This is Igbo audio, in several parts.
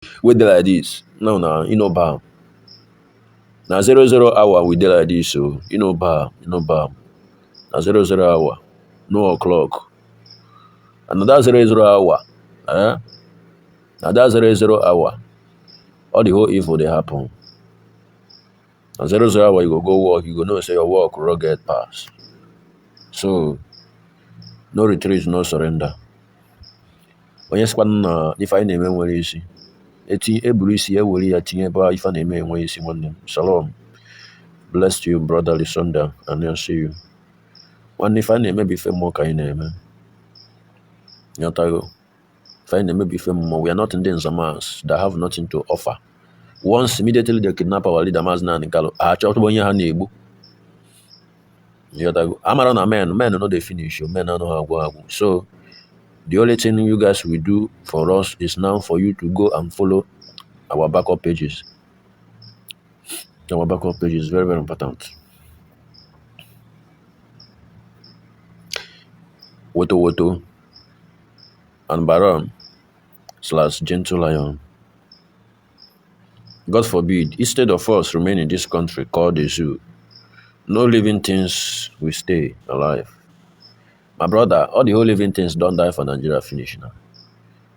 We dey like this. No, no, you know, bam. Now 00 hour we dey like this, so you know, bam, you know, bam. Now 00 hour, no o'clock. And that 00 hour, eh? Now that 00 hour, all the whole evil they happen. Now 00 hour, you go work, you go know say your work rugged pass. So no retreat, no surrender. Onye sikwana na ife anyị na-eme nwere isi. Eburu isi ewere ya tinye ebe ife na-eme enwe isi nwanne m. Shalom. Bless you, brotherly Sunday, and I'll see you. One if I name ife more ka anyị na-eme. Yotago. If I name ife more, we are not in the Nzamas that have nothing to offer. Once immediately they kidnap our leader Mazna and Kalo, chọrọ onye ha na-egbu. Yotago. Amara na men no dey finish, men no agwụ. So the only thing you guys will do for us is now for you to go and follow our backup pages. Our backup page is very, very important. Woto and Baron / Gentle Lion. God forbid, instead of us remain in this country called the zoo, no living things will stay alive. My brother, all the whole living things don't die for Nigeria finish now.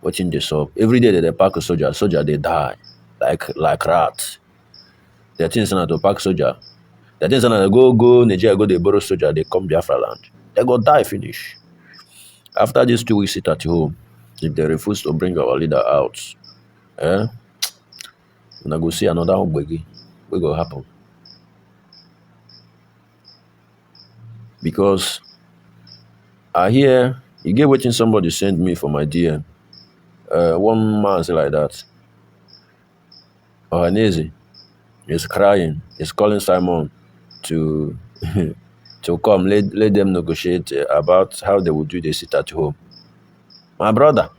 Watching this up. Every day they pack a soldier they die. Like rats. They things not to pack soldier. They things not to go Nigeria, go they borrow soldier, they come Biafraland. They go die finish. After these 2 weeks sit at home, if they refuse to bring our leader out, I go see another biggie. What will happen? Because I hear you get waiting somebody send me for my DM. One man say like that. Ohaneze is crying. He's calling Simon to to come. Let them negotiate about how they would do the sit at home. My brother,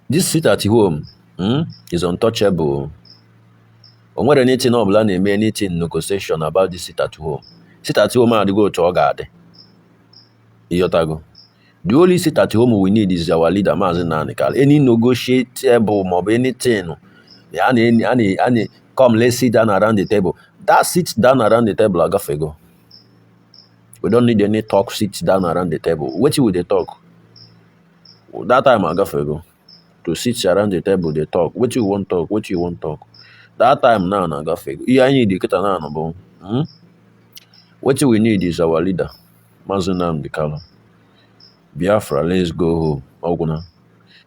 this sit at home is untouchable. On whether anything or anything negotiation about this sit at home. Sit at home and go to our garden. Yotago. The only sit at home we need is our leader, Mazen Nanikal. Any negotiable mob, anything. Any come, let's sit down around the table. That sits down around the table, Agafego. We don't need any talk, sit down around the table. What will they talk? That time, Agafego. To sit around the table, they talk. What you want talk? What you want talk? That time now, Agafego. Yeah, I need the Katana. What we need is our leader, Mazen Nanikal. Biafra, let's go home. Oguna.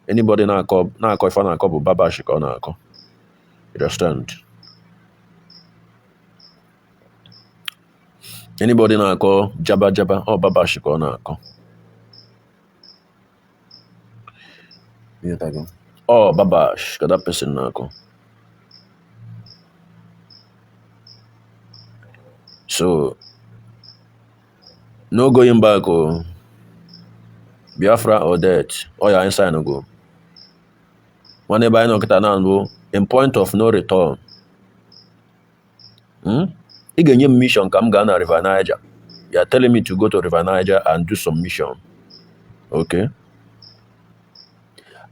Anybody na call if I na call Baba Shiko na call. You understand? Anybody na call Jabba or Baba Shiko na call. Oh Baba Shiko, that person na call. So no going back or Biafra or death. Oh yeah, inside no go. Whenever I know Katananbo, in point of no return. You get your mission, come Ghana River Niger. You are telling me to go to River Niger and do some mission. Okay.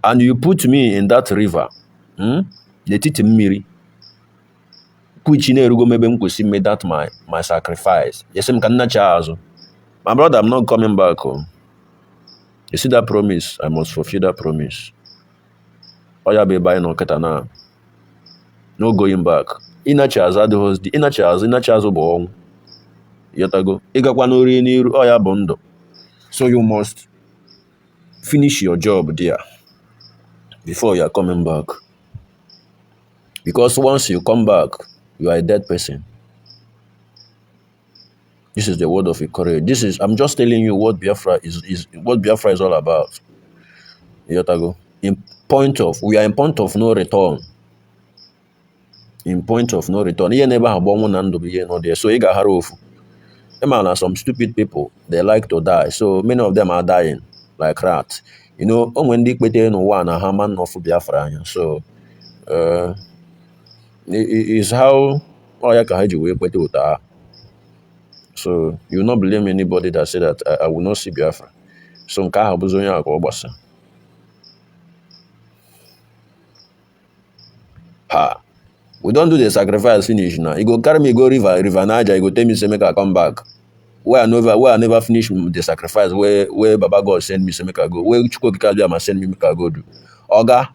And you put me in that river. The Titi Miri. Which in Erugo maybe made that my sacrifice. Yes, I'm my brother, I'm not coming back home. You see that promise? I must fulfill that promise. Oya be buying no katana. No going back. Inner chairs are the host. The inner chairs obong. Yotago. Igakwanori niru oya bondo. So you must finish your job there before you are coming back. Because once you come back, you are a dead person. This is the word of courage. I'm just telling you what Biafra is what Biafra is all about. Yotago. We are in point of no return. In point of no return. You never have one and no there. So you got harofu. Some stupid people, they like to die. So many of them are dying like rats. You know, when they put in one a man of Biafra. So is how so you will not blame anybody that said that I will not see Biafra. So Ha. We don't do the sacrifice finish now. He go carry me go river Niger. He go tell me say make I come back. Where I never finish the sacrifice. Where Baba God send me say make I go. Where Chukwokika send me make I go do. Oga,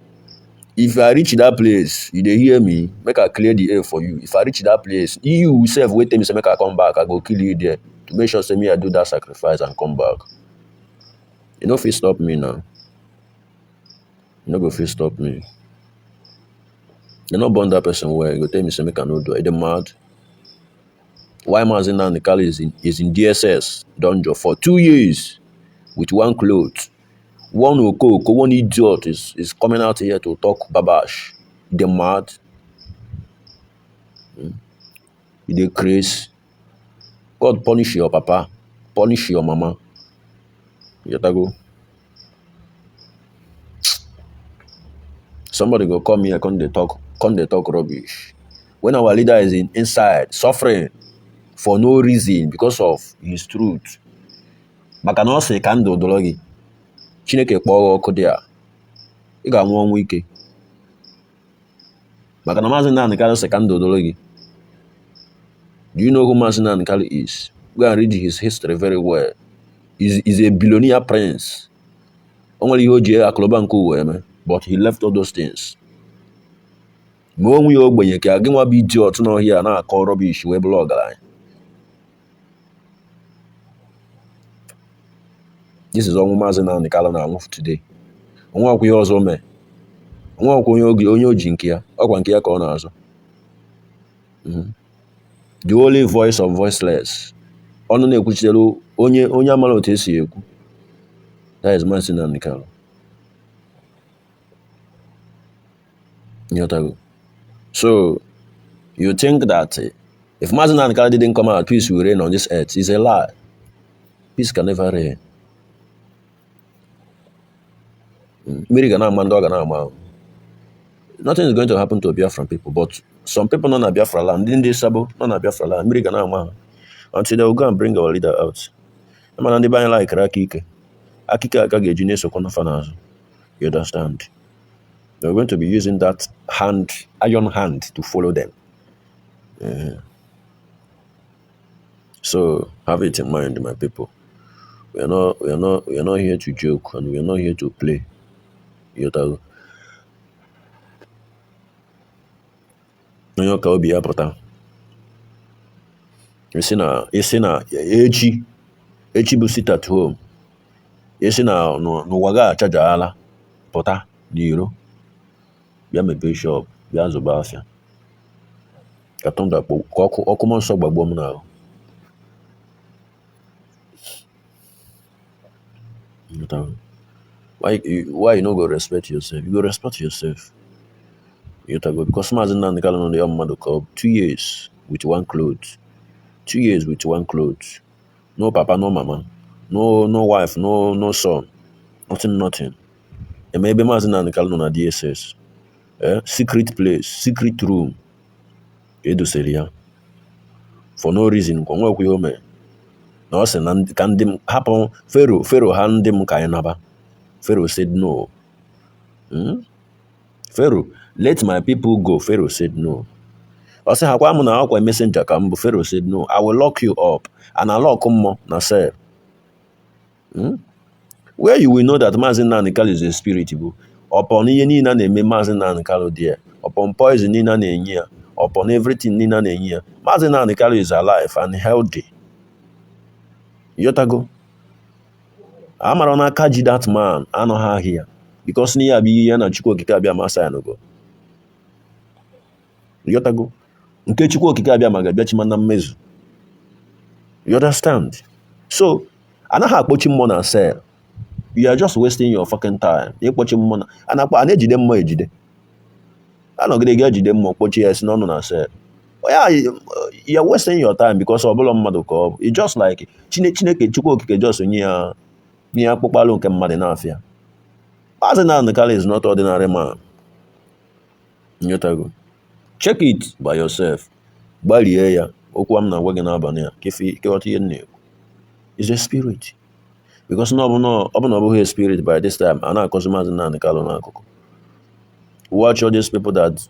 if I reach that place, you dey hear me, make I clear the air for you. If I reach that place, you self wait tell me say make I come back, I go kill you there to make sure say me I do that sacrifice and come back. You no fit stop me now. You no go fit stop me. You no born that person well. You go tell me say make I no do it. They mad. Why Mazina Nikali is in DSS dungeon for 2 years with one cloth. One Okoko, one idiot is coming out here to talk babash. They mad. They crazy. God punish your papa, punish your mama. Yatago. Somebody go come here, come they talk rubbish. When our leader is inside suffering for no reason because of his truth. Maka na ose ka ndụ dọrọ gị. Chineke kpọọ ọkụ dị a. Ị ga-anwụ ọnwụ ike. Maka na Maazị Nnamdi Kanu ose ka ndụ dọrọ gị. Do you know who Maazị Nnamdi Kanu is? Go and read his history very well. He's a billionaire prince. Only he akụlụba nke ụwa eme, but he left all those things. Ma onwe ya ogbenye ka gị nwa bụ idiot n'ọhịa na-akọ rubbish wee bụrụ ọgaranya. This is ọnwụ Maazị Nnamdi Kanu na-anwụ today. Onwe ọkwa ihe ọzọ mee. Onwe ọkwa onye oji nke ya, ọkwa nke ya ka ọ na-azụ. The only voice of voiceless. Ọnụ na-ekwuchitere onye amara otu esi ekwu. That is Maazị Nnamdi Kanu. So, you think that if Maazị Nnamdi Kanu didn't come out, peace will reign on this earth. It's a lie. Peace can never reign. Nothing is going to happen to Biafran people, but some people not in Biafraland, didn't they sabo? Not in Biafraland. Until they will go and bring our leader out. I'm not like Rakike. Akika Akageji Nesokona Fanazo. You understand? They're going to be using that iron hand to follow them. So have it in mind, my people. We are not here to joke, and we are not here to play. You know. You see na echi bụ sit at home. You see na no waga charger ala pota n'iro. Bịa mepee shop, bịa zụba afịa. Ka tọndụ akpọ ọkụ mmụọ nsọ gbagbuo m n'ahụ. Why you no go respect yourself? You go respect yourself. Because Maazị Nnamdi Kanu nọ ya mmadụ ka 2 years with one cloth. 2 years with one cloth. No papa, no mama, no wife, no son, nothing. And maybe Maazị Nnamdi Kanu na DSS. Secret place, secret room. Edosere ya. For no reason. Kwa nwe kwe ome. Na ọ sị na ka ndị m hapụ Pharaoh ha ndị m ka anyị naba. Pharaoh said no. Pharaoh, let my people go. Pharaoh said no. Ọ sị ha kwa m na akwa messenger ka m bụ. Pharaoh said no. I will lock you up. And I lock mmụọ na cell. Where you will know that Maazị Nnamdi Kanu is a spirit bụ upon ihe niile na-eme Maazị Nnamdi Kanu there, upon poison niile na-enye ya, upon everything niile na-enye ya. Maazị Nnamdi Kanu is alive and healthy. Yotago. Amara na aka ji that man anọghị ahịa because n'ihe abụ ihe ya na Chukwu Okike abịa ma asa ya n'ogo. Yotago. Nke Chukwu Okike abịa ma ga-abịa chima na mmezu. You understand? So, anaghị akpọchi mmụọ na cell. You are just wasting your fucking time. Ịkpọchi mmụọ na a na-ejide mmụọ ejide. Anọgide gị ejide mmụọ kpọchi ya si n'ọnụ na cell. You are wasting your time because ọ bụla mmadụ ka ọ bụ. It's just like Chineke Chukwu Okike just nye ya akpụkpalụ nke mmadụ na-afịa. Maazị Nnamdi Kanu is not ordinary man. Nyotago. Check it by yourself. Gbalie ya. Okwu m na-agwa gị n'abalị a. Kewata ihe nne. It's a spirit. Because ọ bụghị a spirit by this time. A na-akọzi Maazị Nnamdi Kanu n'akụkụ. Watch all these people that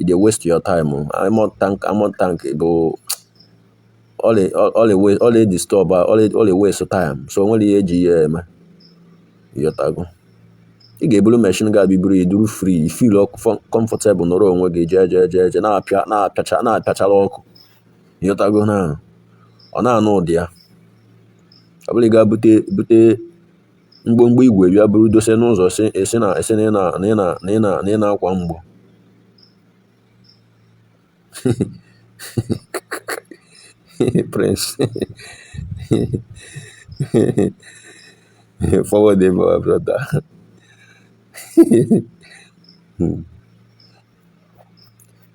you dey waste your time. I'm on tank bụ all a disturb all a waste time. So nwere ihe eji ya eme. Ịghọtago. Ị ga-eburu machine ga biburu iduru free, feel comfortable nọrọ onwe gị je na-apịachala ọkụ. Ịghọtago na ọ na-anụ ụdị ya. Ọ bụrụ ga bute mgbomgbo igwe bịa buru dose n'ụzọ esi na ị na-akwa mgbo. Prince. Forward them, brother.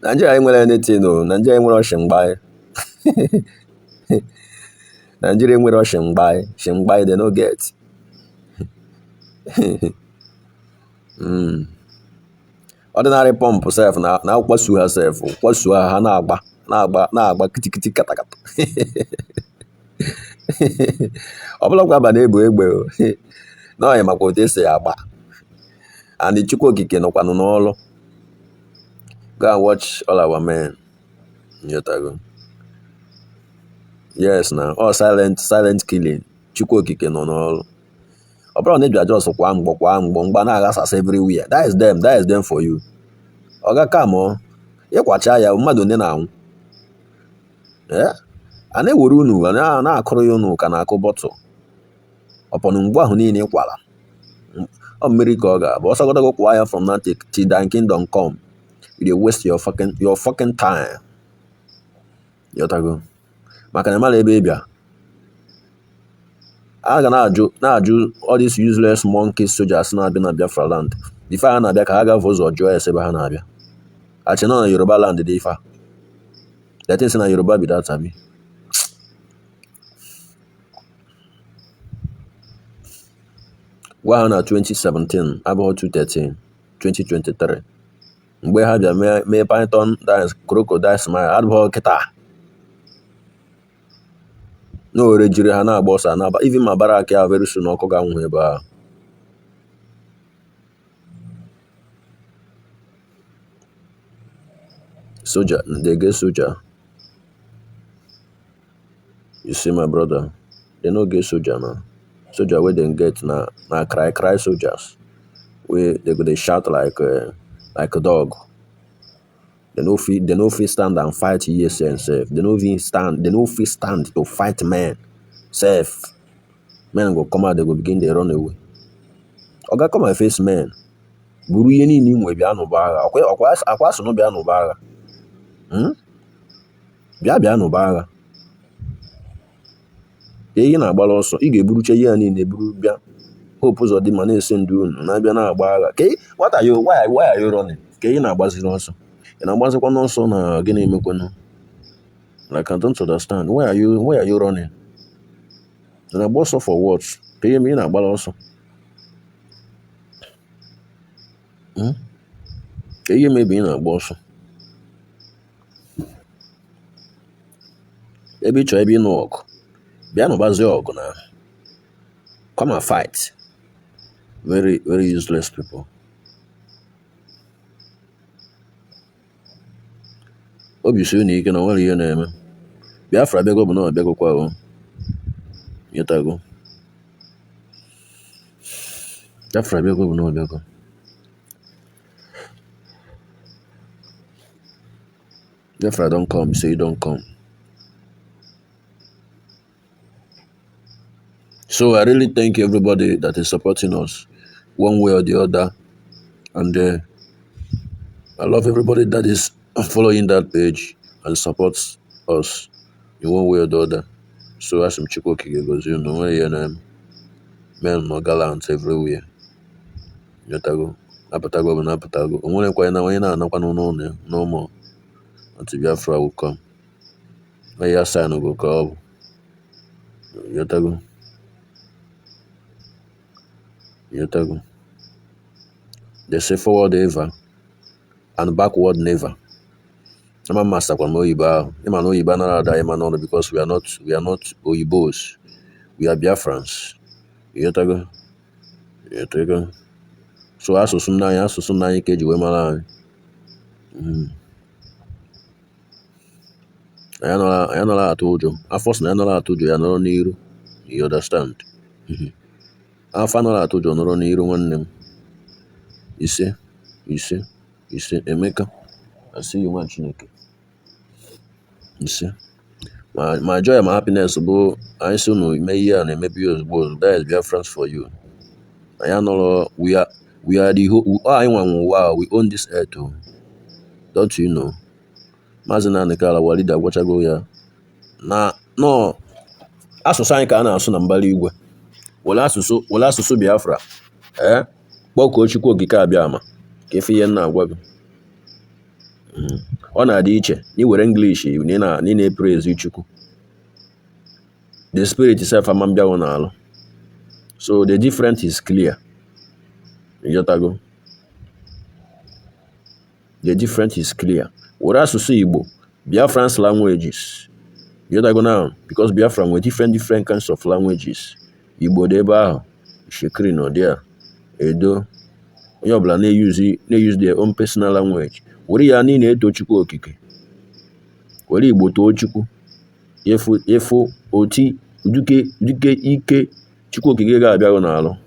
Nigeria nwere anything no. Nigeria nwere oshingbai. Nigeria nwere oshingbai. Shingbai they no get. Ordinary pump self na kwasu herself. Kwasu ha na-agba kitikiti katakata. Ọbụlakwa aba na-ebu egbe na ọya makwa otu esi agba. And Chukwu okike nọkwanụ n'ọlụ. Go and watch all our men. Yotago. Yes na all silent killing. Chukwu okike nọ n'ọlụ. Ọ bụrụ na ịbịa just kwa mgbo na-aghasasị everywhere. That is them for you. Ọ ga kamo ịkwacha ya mmadụ ndị na-anwụ. A na-ewere unu na-akụrụ ya unu ka na-akụ bọtụ. upon ngwa ahụ niile kwala ọ mmiri ka ọ ga-abụ ọsọgodogo kwa ya from now till thy kingdom come. You dey waste your fucking time. Yotago. Maka na mala ebe bịa. A ga na-ajụ all these useless monkey soldiers na-abịa na Biafraland. Ife ha na-abịa ka ha ga vote jụọ ese ebe ha na-abịa. Achị nọ na Yoruba land dị ife a. The thing say na Yoruba be that abi. Gwa ha na 2017 abụọ 2013 2023 mgbe ha bịa mee python dance crocodile smile abụọ kịta na ore jiri ha na-agba ọsọ na even ma bara aka ya very soon ọkụ ga-anwụ ebe a. Soldier, they get soldier. You see my brother, they no get soldier now. Soldier where they get na cry soldiers. Where they go they shout like a dog. They no fit stand and fight yes and self. They no fit stand to fight men. Self. Men go come out, they go begin they run away. Oga come and face men. Buru ihe niile inwe bịa n'ụba agha. Akwa so no bịa n'ụba agha. Bịa n'ụba agha. Ihe na-agbara ọsọ, ị ga-eburuche ihe ya niile eburu bịa. Hope ụzọ dị ma na-ese ndị unu na-abịa na-agba agha. Why are you running? Ka ihe na-agbaziri ọsọ. Ị na-agbazikwa n'ọsọ na gịnị emekwanụ? Like I don't understand. Why are you running? Ị na-agba ọsọ for what? Ka ihe ị na-agbara ọsọ. Ka ihe maybe ị na-agba ọsọ. Ebe ị chọrọ ebe ị nụ ọgụ. Bịa n'ụbazie ọgụ na. Come and fight. Very, very useless people. Obi si unu ike na nwere ihe na-eme. Biafra bịago bụ na ọ bịagokwa o. Yotago. Biafra bịago bụ na ọ bịago. Biafra don't come, say you don't come. So I really thank everybody that is supporting us one way or the other. And I love everybody that is following that page and supports us in one way or the other. So as some Chiko goes, you know, men no gallant everywhere. Yotago. Apatago and apatago. Only quite now, no more. Until Biafra will come. My sign will go call. Yotago. They say forward ever and backward never. I'm a master from Oyiba. I'm an Oyiba not because we are not Oyibos. We are Biafrans. Yotago. So as soon as keji we mala. I know I told you. I first I know I told you. I know you. You understand? I found out I told you. No need one name. You see, Emeka. I see you one Chineke. You see, my joy and my happiness, bro. I still know may year and maybe yours, bro. That is Biafrans for you. I know we are the whole. Wow, we own this earth too. Don't you know? Mazina Nekala Walida Wachago ya. No. Asụsụ anyị ka a na-asụ na mbara igwe. Wole asụsụ Biafra. Kpọkuo Chukwu okike abịa ama. Ka ife ihe na-agwa gị. Ọ na-adị iche. Iwere English ni na-praise Chukwu. The spirit itself ama mbịawo n'alụ. So the difference is clear. Yotago. The difference is clear. Were asụsụ Igbo, Biafran's languages. Yotago now, because Biafra were different kinds of languages. Igbo deba, Shekri no there, Edo, Yobla they use their own personal language. Were ya ni eto Chukwu okike. Were Igbo to Chukwu. Efo oti uduke ike Chukwu okike ga-abịago n'alụ.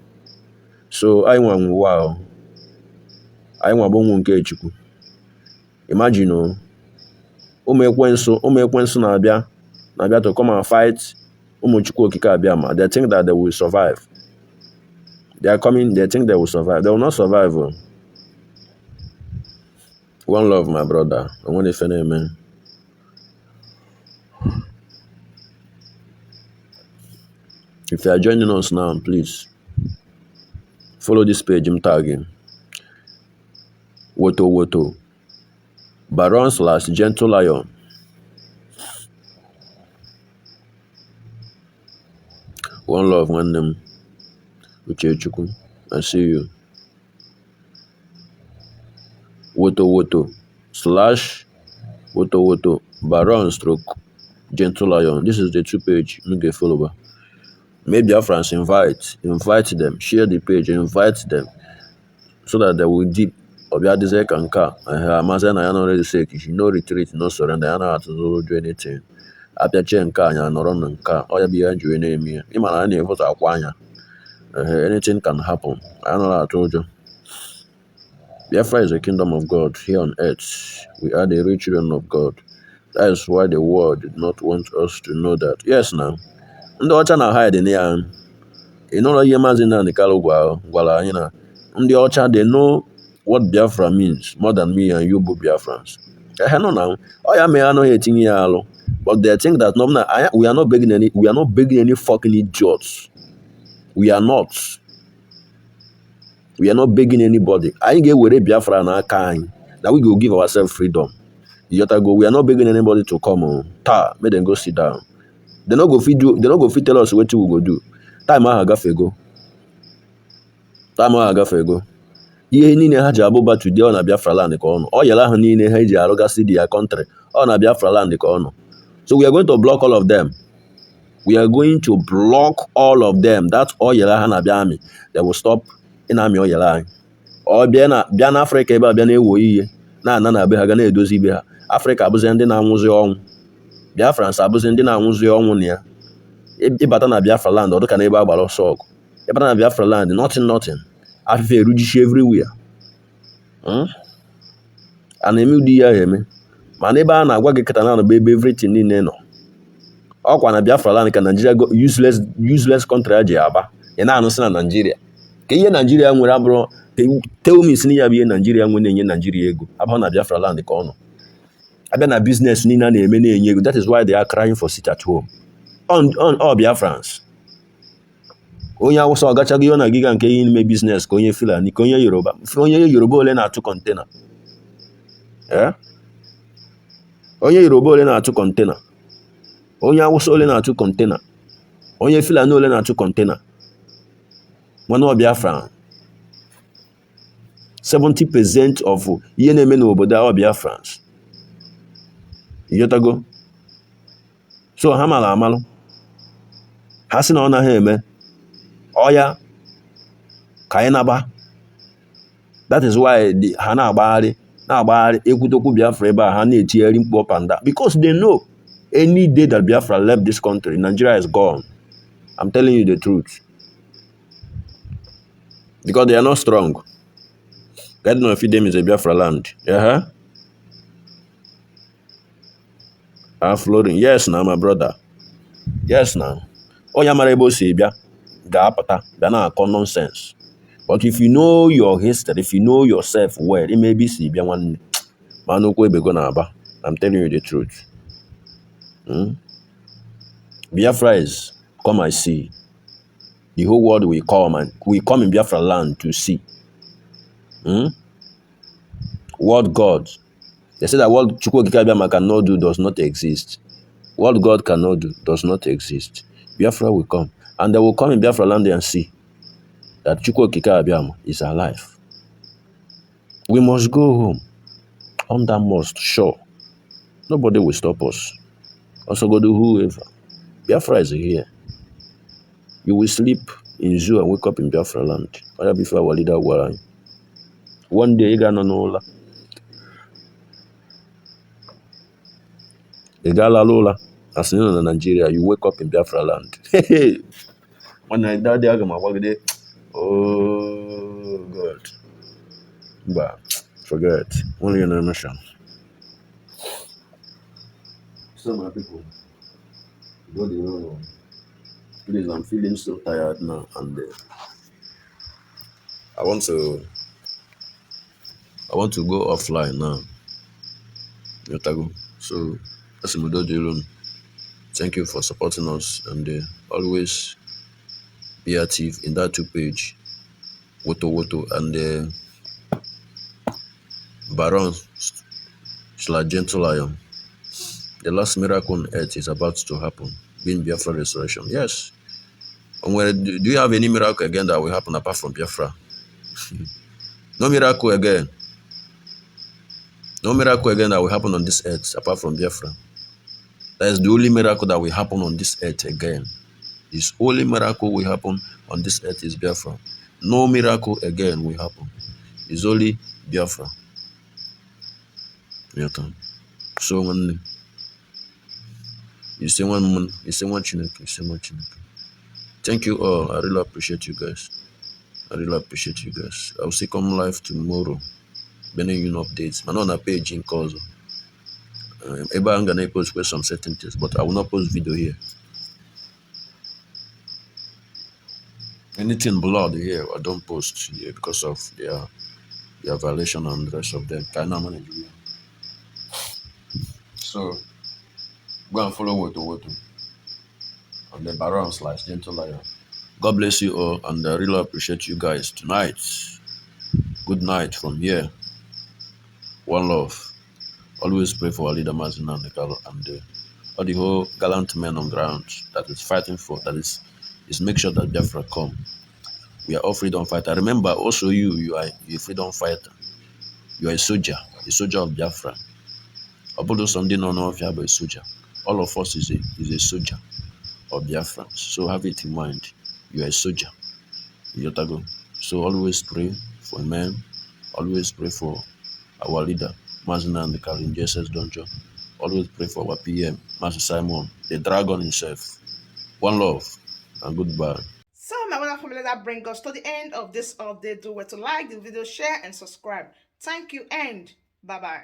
So I want wow. I want bongo nke Chukwu. Imagine ụmụ ekwensu na-abịa to come and fight ụmụ Chukwu okike abịa ma they think that they will survive. They are coming, they think they will survive. They will not survive. Oh. One love, my brother. I want to finish, man. If you are joining us now, please follow this page. I'm tagging Woto Woto Baron / Gentle Lion. One love, one name. Uchechukwu. I see you. Woto Woto / Woto Woto Baron / Gentle Lion. This is the 2 page. You get follow. Maybe our friends invite them, share the page, invite them so that they will deep. Obia deze kanka. Amaze na ya no already say no retreat, no surrender. Ya na to do anything. Apia che nka anya nọrọ na nka. Oya bi ya njue na emi. Ima na na vote akwa anya. Anything can happen. I know that I told you. Biafra is a kingdom of God here on earth. We are the real children of God. That is why the world did not want us to know that. Yes, now. Ndị ọcha na hide in ya. You know ihe Maazị Nnamdi Kanu gwara anyị na ndị ọcha, they know what Biafra means more than me and you both Biafrans. No now. Oh yeah, me I know etinye ya alụ. But they think that no, we are not begging any fucking idiots. We are not. We are not begging anybody. I get where Biafra na kind. Now we go give ourselves freedom. You gotta go. We are not begging anybody to come on. Make them go sit down. They not go feed you. They not go feed tell us what we go do. Time I agafe go. Ihe niile ha ji abụba today ọ na Biafraland ka ọ nọ. Ọ yala ahụ niile ha ji arụgasị their country. Ọ na Biafraland ka ọ nọ. So we are going to block all of them. We are going to block all of them. That's all yala ha na bịa amị. They will stop in amị ọ yala anyị. Ọ bịa na Africa ebe a bịa na-ewo ihe na be ha ga na-edozi ibe ha. Africa abụzi ndị na-anwụzi ọnwụ. Biafrans abụzi ndị na-anwụzi ọnwụ na ya. Ịbata na Biafraland ọ dịka na ebe agbara ọsọ ọgụ. Ịbata na Biafraland nothing. Afịfịa erujishi everywhere. A na-eme ụdị ya eme. Mana ebe a na-agwa gị kịta na ebe everything niile nọ. Ọkwa na Biafraland ka Nigeria useless country a ji aba. Ị na-anụsị na Nigeria. Ka ihe Nigeria nwere abụrụ tell me si ya bụ ihe Nigeria nwe na-enye Nigeria ego. Abụọ na Biafraland ka ọ nọ. Abịa na business niile a na-eme na-enye ego. That is why they are crying for sit at home. All Biafrans. Onye Awụsa ọ gachago ihe na giga nke ihe ime business ka onye Fulani ka onye Yoruba ole na-atụ kontena. Onye Yoruba ole na-atụ kontena. Onye Awụsa ole na-atụ kontena. Onye Fulani ole na-atụ kontena. Mana ọ Biafra 70% of ihe na-eme n'obodo ọ Biafrans. Iyotago. So ha mara amalụ. Ha sị na ọ naghị eme. Oya ka anyị naba. That is why ha na-agbagharị ekwutokwu Biafra ebe a ha na-etigharị mkpu up and down. Because they know any day that Biafra left this country, Nigeria is gone. I'm telling you the truth. Because they are not strong. I don't know if them is a Biafraland. Floating. Yes, now, my brother. Yes, now. Oya mara ebe o si bịa. Ga-apụta bịa na-akọ nonsense. But if you know your history, if you know yourself well, it may be si bịa nwanne. Ma n'okwu ebe go na-aba. I'm telling you the truth. Biafra is come and see. The whole world will come in Biafraland to see. What God. They say that what Chukwu Okike Abiama cannot do does not exist. What God cannot do does not exist. Biafra will come. And they will come in Biafraland and see that Chukwu Okike Abiama is alive. We must go home. On that must, sure. Nobody will stop us. Also go to whoever. Biafra is here. You will sleep in zoo and wake up in Biafraland. Or before our leader Warren. One day you gonna know. You got Lola. As you know in Nigeria, you wake up in Biafraland. When I die, I'm gonna work there. Oh God. But forget. Only an emotion. Some of people go the wrong. Please, I'm feeling so tired now and I want to I want to go offline now. Yotago. So that's Mudo. Thank you for supporting us and always be active in that two page. Woto Woto and Baron / Gentle Lion. The last miracle on earth is about to happen, being Biafra restoration. Yes. And do you have any miracle again that will happen apart from Biafra? No miracle again. No miracle again that will happen on this earth apart from Biafra. That is the only miracle that will happen on this earth again. This only miracle will happen on this earth is Biafra. No miracle again will happen. It's only Biafra. So when you say one Chineke, you say one Chineke. Thank you all. I really appreciate you guys. I really appreciate you guys. I'll see come live tomorrow. Bringing you updates. I'm not on a page in cause. Maybe I'm gonna post some certain things, but I will not post video here. Anything blood here, I don't post here because of their violation and the rest of them. Kind of manage. So go and follow Woto on the Baron / Gentle Lion. God bless you all, and I really appreciate you guys tonight. Good night from here. One love. Always pray for our leader Mazin and all the whole gallant men on ground that is fighting for is make sure that Biafra come. We are all freedom fighters. Remember, also you are a freedom fighter. You are a soldier of Biafra. Although some did not know if you are a soldier, all of us is a soldier of Biafra. So have it in mind. You are a soldier. Yotago. So always pray for men. Always pray for our leader, Mazina and the Kalin JSS Donjo. Always pray for our PM, Master Simon, the dragon himself. One love and goodbye. So, my wonderful family, that brings us to the end of this update. Do well to like the video, share, and subscribe. Thank you, and bye bye.